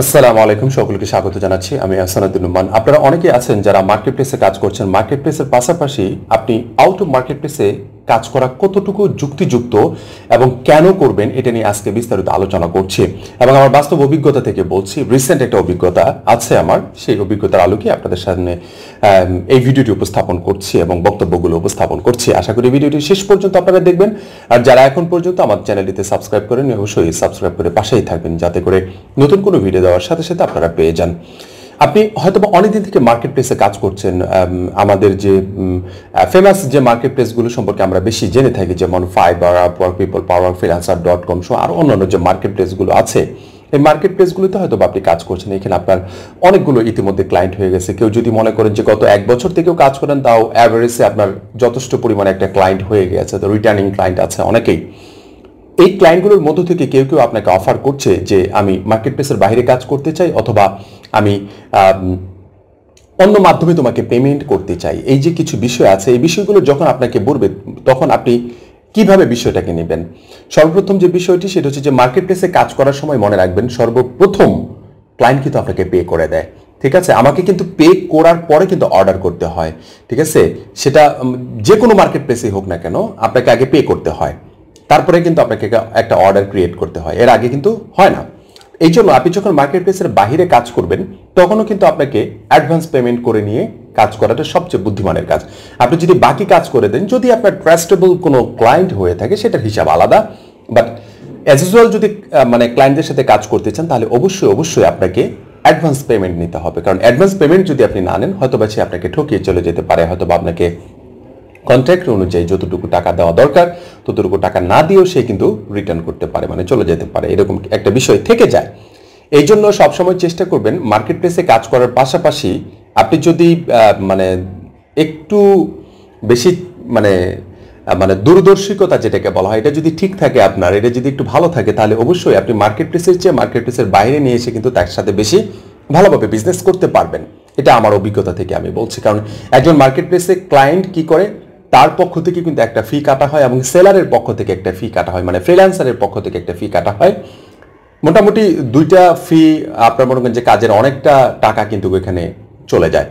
আসসালামু আলাইকুম, সকলকে স্বাগত জানাচ্ছি। আমি আহসান উদ্দিন নোমান। আপনারা অনেকেই আছেন যারা মার্কেটপ্লেসে কাজ করছেন। মার্কেটপ্লেসের পাশাপাশি আপনি আউট অফ মার্কেটপ্লেসে কাজ করা কতটুকু যুক্তিযুক্ত এবং কেন করবেন এটা নিয়ে আজকে বিস্তারিত আলোচনা করছি এবং আমার বাস্তব অভিজ্ঞতা থেকে বলছি। রিসেন্ট একটা অভিজ্ঞতা আছে আমার, সেই অভিজ্ঞতার আলোকে আপনাদের সামনে এই ভিডিওটি উপস্থাপন করছি এবং বক্তব্যগুলো উপস্থাপন করছি। আশা করি ভিডিওটি শেষ পর্যন্ত আপনারা দেখবেন। আর যারা এখন পর্যন্ত আমার চ্যানেলটিতে সাবস্ক্রাইব করেন, অবশ্যই সাবস্ক্রাইব করে পাশেই থাকবেন, যাতে করে নতুন কোনো ভিডিও দেওয়ার সাথে সাথে আপনারা পেয়ে যান। আপনি হয়তো অনেকদিন থেকে মার্কেট প্লেসে কাজ করছেন। আমাদের যে ফেমাস যে মার্কেট প্লেসগুলো সম্পর্কে আমরা বেশি জেনে থাকি, যেমন ফাইবার, আপওয়ার্ক, পিপল পাওয়ার, ফ্রিল্যান্সার.com সহ আর অন্যান্য যে মার্কেট প্লেসগুলো আছে, এই মার্কেট প্লেসগুলোতে হয়তো আপনি কাজ করছেন। এখানে আপনার অনেকগুলো ইতিমধ্যে ক্লায়েন্ট হয়ে গেছে। কেউ যদি মনে করেন যে গত 1 বছর থেকেও কাজ করেন, তাও অ্যাভারেজে আপনার যথেষ্ট পরিমাণে একটা ক্লায়েন্ট হয়ে গেছে, তো রিটার্নিং ক্লায়েন্ট আছে অনেকেই। এই ক্লায়েন্টগুলোর মধ্য থেকে কেউ কেউ আপনাকে অফার করছে যে আমি মার্কেট প্লেসের বাইরে কাজ করতে চাই, অথবা আমি অন্য মাধ্যমে তোমাকে পেমেন্ট করতে চাই। এই যে কিছু বিষয় আছে, এই বিষয়গুলো যখন আপনাকে বলবে, তখন আপনি কিভাবে বিষয়টাকে নেবেন? সর্বপ্রথম যে বিষয়টি, সেটা হচ্ছে যে মার্কেট প্লেসে কাজ করার সময় মনে রাখবেন, সর্বপ্রথম ক্লায়েন্ট কিন্তু আপনাকে পে করে দেয়। ঠিক আছে, আমাকে কিন্তু পে করার পরে কিন্তু অর্ডার করতে হয়। ঠিক আছে, সেটা যে কোনো মার্কেট প্লেসেই হোক না কেন, আপনাকে আগে পে করতে হয়, তারপরে কিন্তু আপনাকে একটা অর্ডার ক্রিয়েট করতে হয়। এর আগে কিন্তু হয় না। এই জন্য আপনি যখন মার্কেট প্লেসের বাহিরে কাজ করবেন, তখনও কিন্তু আপনাকে অ্যাডভান্স পেমেন্ট করে নিয়ে কাজ করাটা সবচেয়ে বুদ্ধিমানের কাজ। আপনি যদি বাকি কাজ করে দেন, যদি আপনার ট্রাস্টেবল কোনো ক্লায়েন্ট হয়ে থাকে, সেটার হিসাব আলাদা। বাট অ্যাজ ইউজুয়াল যদি ক্লায়েন্টদের সাথে কাজ করতে চান, তাহলে অবশ্যই আপনাকে অ্যাডভান্স পেমেন্ট নিতে হবে। কারণ অ্যাডভান্স পেমেন্ট যদি আপনি না নেন, হয়তো বা সে আপনাকে ঠকিয়ে চলে যেতে পারে, হয়তো বা আপনাকে কন্ট্রাক্ট অনুযায়ী যতটুকু টাকা দেওয়া দরকার ততটুকু টাকা না দিয়েও সে কিন্তু রিটার্ন করতে পারে, মানে চলে যেতে পারে, এরকম একটা বিষয় থেকে যায়। এই জন্য সবসময় চেষ্টা করবেন মার্কেট প্লেসে কাজ করার পাশাপাশি আপনি যদি একটু বেশি মানে দূরদর্শিকতা যেটাকে বলা হয়, এটা যদি ঠিক থাকে আপনার, এটা যদি একটু ভালো থাকে, তাহলে অবশ্যই আপনি মার্কেট প্লেসের চেয়ে মার্কেট প্লেসের বাইরে নিয়ে এসে কিন্তু তার সাথে বেশি ভালোভাবে বিজনেস করতে পারবেন। এটা আমার অভিজ্ঞতা থেকে আমি বলছি। কারণ একজন মার্কেট প্লেসে ক্লায়েন্ট কি করে, তার পক্ষ থেকে কিন্তু একটা ফি কাটা হয় এবং সেলারের পক্ষ থেকে একটা ফি কাটা হয়, মানে ফ্রিল্যান্সারের পক্ষ থেকে একটা ফি কাটা হয়। মোটামুটি দুইটা ফি আপনার মনে করেন যে কাজের অনেকটা টাকা কিন্তু এখানে চলে যায়,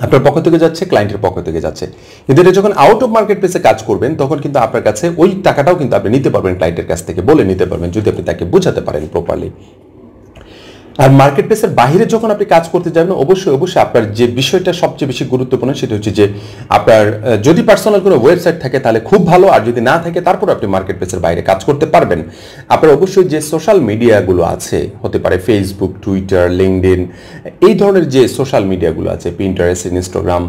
আপনার পক্ষ থেকে যাচ্ছে, ক্লায়েন্টের পক্ষ থেকে যাচ্ছে। কিন্তু এটা যখন আউট অফ মার্কেট প্লেসে কাজ করবেন, তখন কিন্তু আপনার কাছে ওই টাকাটাও কিন্তু আপনি নিতে পারবেন, ক্লায়েন্টের কাছ থেকে বলে নিতে পারবেন, যদি আপনি তাকে বোঝাতে পারেন প্রপারলি। আর মার্কেট প্লেসের বাইরে যখন আপনি কাজ করতে যাবেন, অবশ্যই আপনার যে বিষয়টা সবচেয়ে বেশি গুরুত্বপূর্ণ, সেটা হচ্ছে যে আপনার যদি পার্সোনাল কোনো ওয়েবসাইট থাকে তাহলে খুব ভালো, আর যদি না থাকে তারপর আপনি মার্কেট প্লেসের বাইরে কাজ করতে পারবেন। আপনার অবশ্যই যে সোশ্যাল মিডিয়াগুলো আছে, হতে পারে ফেসবুক, টুইটার, লিঙ্কডইন, এই ধরনের যে সোশ্যাল মিডিয়াগুলো আছে, পিন্টারেস্ট, ইনস্টাগ্রাম,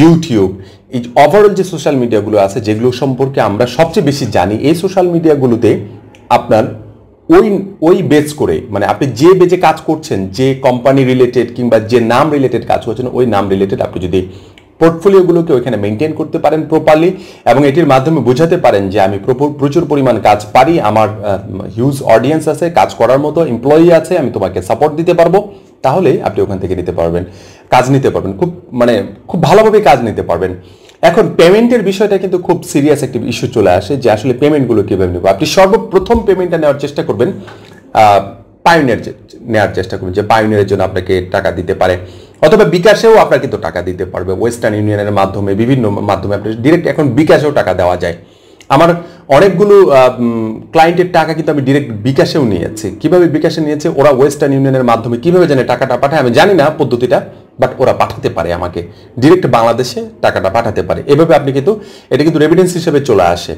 ইউটিউব, এই ওভারঅল যে সোশ্যাল মিডিয়াগুলো আছে, যেগুলো সম্পর্কে আমরা সবচেয়ে বেশি জানি, এই সোশ্যাল মিডিয়াগুলোতে আপনার ওই বেজ করে, মানে আপনি যে বেজে কাজ করছেন, যে কোম্পানি রিলেটেড কিংবা যে নাম রিলেটেড কাজ করছেন, ওই নাম রিলেটেড আপনি যদি পোর্টফোলিওগুলোকে ওইখানে মেনটেন করতে পারেন প্রপারলি, এবং এটির মাধ্যমে বোঝাতে পারেন যে আমি প্রচুর পরিমাণ কাজ পারি, আমার হিউজ অডিয়েন্স আছে, কাজ করার মতো এমপ্লয়ি আছে, আমি তোমাকে সাপোর্ট দিতে পারবো, তাহলে আপনি ওখান থেকে নিতে পারবেন, কাজ নিতে পারবেন, খুব ভালোভাবে কাজ নিতে পারবেন। এখন পেমেন্টের বিষয়টা কিন্তু খুব সিরিয়াস একটা ইস্যু চলে আসে, যে আসলে পেমেন্টগুলো কীভাবে নেব। আপনি সর্বপ্রথম পেমেন্টটা নেওয়ার চেষ্টা করবেন, পায়োনিয়ার নেওয়ার চেষ্টা করবেন, যে পায়োনিয়ারের জন্য আপনাকে টাকা দিতে পারে, অথবা বিকাশেও আপনার কিন্তু টাকা দিতে পারবে, ওয়েস্টার্ন ইউনিয়নের মাধ্যমে, বিভিন্ন মাধ্যমে আপনি ডিরেক্ট এখন বিকাশেও টাকা দেওয়া যায়। আমার অনেকগুলো ক্লায়েন্টের টাকা কিন্তু আমি ডিরেক্ট বিকাশেও নিয়েছি। কিভাবে বিকাশে নিয়েছে, ওরা ওয়েস্টার্ন ইউনিয়নের মাধ্যমে কিভাবে জানে টাকাটা পাঠায় আমি জানি না পদ্ধতিটা, বাট ওরা পাঠাতে পারে, আমাকে ডিরেক্ট বাংলাদেশে টাকাটা পাঠাতে পারে। এভাবে আপনি কিন্তু এটা কিন্তু রেভিডেন্স হিসেবে চলে আসে,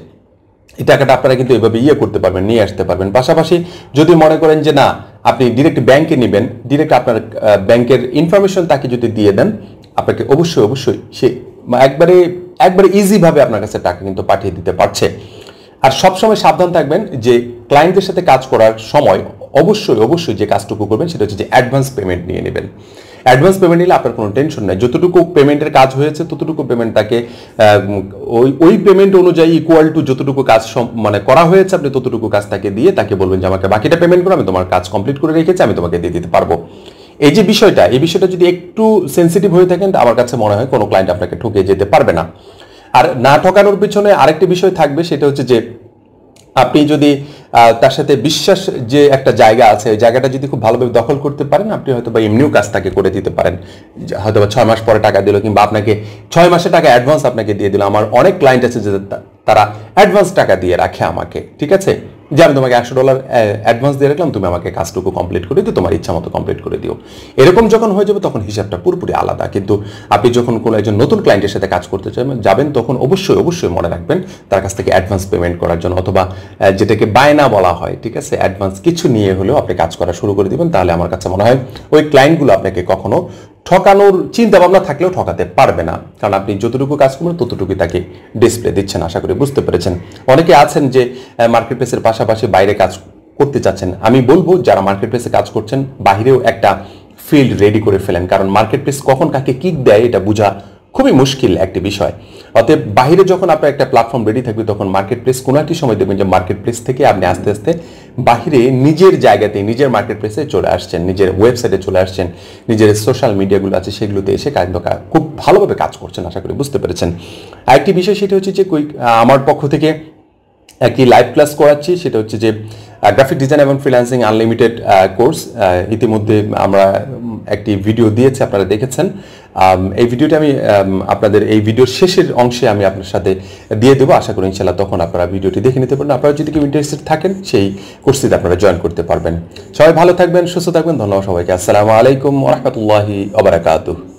এই টাকাটা আপনারা কিন্তু এভাবে করতে পারবেন, নিয়ে আসতে পারবেন। পাশাপাশি যদি মনে করেন যে না, আপনি ডিরেক্ট ব্যাংকে নেবেন, ডিরেক্ট আপনার ব্যাংকের ইনফরমেশন তাকে যদি দিয়ে দেন, আপনাকে অবশ্যই সে একবারে ইজিভাবে আপনার কাছে টাকা কিন্তু পাঠিয়ে দিতে পারছে। আর সবসময় সাবধান থাকবেন যে ক্লায়েন্টের সাথে কাজ করার সময় অবশ্যই যে কাজটুকু করবেন, সেটা হচ্ছে যে অ্যাডভান্স পেমেন্ট নিয়ে নেবেন। অ্যাডভান্স পেমেন্ট নিলে আপনার কোনো টেনশন নেই, যতটুকু পেমেন্টের কাজ হয়েছে ততটুকু পেমেন্ট তাকে ওই পেমেন্ট অনুযায়ী ইকুয়াল টু যতটুকু কাজ করা হয়েছে, আপনি ততটুকু কাজ তাকে দিয়ে তাকে বলবেন যে আমাকে বাকিটা পেমেন্ট করো, আমি তোমার কাজ কমপ্লিট করে রেখেছি, আমি তোমাকে দিয়ে দিতে পারবো। এই বিষয়টা যদি একটু সেন্সিটিভ হয়ে থাকেন, আমার কাছে মনে হয় কোনো ক্লায়েন্ট আপনাকে ঠকিয়ে যেতে পারবে না। আর না ঠকানোর পিছনে আরেকটি বিষয় থাকবে, সেটা হচ্ছে যে আপনি যদি তার সাথে বিশ্বাস যে একটা জায়গা আছে, ওই জায়গাটা যদি খুব ভালোভাবে দখল করতে পারেন, আপনি হয়তো বা এমনিও কাজ তাকে করে দিতে পারেন। হয়তো বা 6 মাস পরে টাকা দিল, কিংবা আপনাকে 6 মাসের টাকা অ্যাডভান্স আপনাকে দিয়ে দিল। আমার অনেক ক্লায়েন্ট আছে যে তারা অ্যাডভান্স টাকা দিয়ে রাখে আমাকে, ঠিক আছে, যে আমি তোমাকে $100 অ্যাডভান্স দিয়ে রাখলাম, তুমি আমাকে কাজটুকু কমপ্লিট করে দিও, তোমার ইচ্ছা মতো কমপ্লিট করে দিও। এরকম যখন হয়ে যাবে তখন হিসাবটা পুরোপুরি আলাদা। কিন্তু আপনি যখন কোনো একজন নতুন ক্লায়েন্টের সাথে কাজ করতে যাবেন, তখন অবশ্যই অবশ্যই মনে রাখবেন তার কাছ থেকে অ্যাডভান্স পেমেন্ট করার জন্য, অথবা যেটাকে বায়না বলা হয়, ঠিক আছে, অ্যাডভান্স কিছু নিয়ে হলেও আপনি কাজ করা শুরু করে দিবেন। তাহলে আমার কাছে মনে হয় ওই ক্লায়েন্টগুলো আপনাকে কখনো ঠকানোর চিন্তা ভাবনা থাকলেও ঠকাতে পারবে না, কারণ আপনি যতটুকু কাজ করবেন ততটুকুই তাকে ডিসপ্লে দিচ্ছেন। আশা করি বুঝতে পেরেছেন। অনেকে আছেন যে মার্কেট প্লেসের পাশাপাশি বাইরে কাজ করতে চাচ্ছেন। আমি বলবো যারা মার্কেট প্লেসে কাজ করছেন, বাহিরেও একটা ফিল্ড রেডি করে ফেলেন, কারণ মার্কেট প্লেস কখন কাকে কিক দেয় এটা বোঝা খুবই মুশকিল একটি বিষয়। অতএব বাহিরে যখন আপনার একটা প্ল্যাটফর্ম রেডি থাকবে, তখন মার্কেট প্লেস কোনো একটি সময় দেখবেন যে মার্কেট প্লেস থেকে আপনি আস্তে আস্তে বাহিরে নিজের জায়গাতে, নিজের মার্কেট প্লেসে চলে আসছেন, নিজের ওয়েবসাইটে চলে আসছেন, নিজের সোশ্যাল মিডিয়াগুলো আছে সেগুলোতে এসে খুব ভালোভাবে কাজ করছেন। আশা করি বুঝতে পেরেছেন। আরেকটি বিষয় সেটা হচ্ছে যে আমার পক্ষ থেকে একটি লাইভ ক্লাস করাচ্ছি, সেটা হচ্ছে যে গ্রাফিক ডিজাইন এবং ফ্রিল্যান্সিং আনলিমিটেড কোর্স। ইতিমধ্যে আমরা একটি ভিডিও দিয়েছি, আপনারা দেখেছেন। এই ভিডিওটা আমি আপনাদের এই ভিডিওর শেষের অংশে আমি আপনার সাথে দিয়ে দেবো। আশা করি ইনশাল্লাহ তখন আপনারা ভিডিওটি দেখে নিতে পারেন। আপনারা যদি কেউ ইন্টারেস্টেড থাকেন সেই কোর্সটিতে আপনারা জয়েন করতে পারবেন। সবাই ভালো থাকবেন, সুস্থ থাকবেন। ধন্যবাদ সবাইকে। আসসালামু আলাইকুম ওয়া রাহমাতুল্লাহি ওয়া বারাকাতুহু।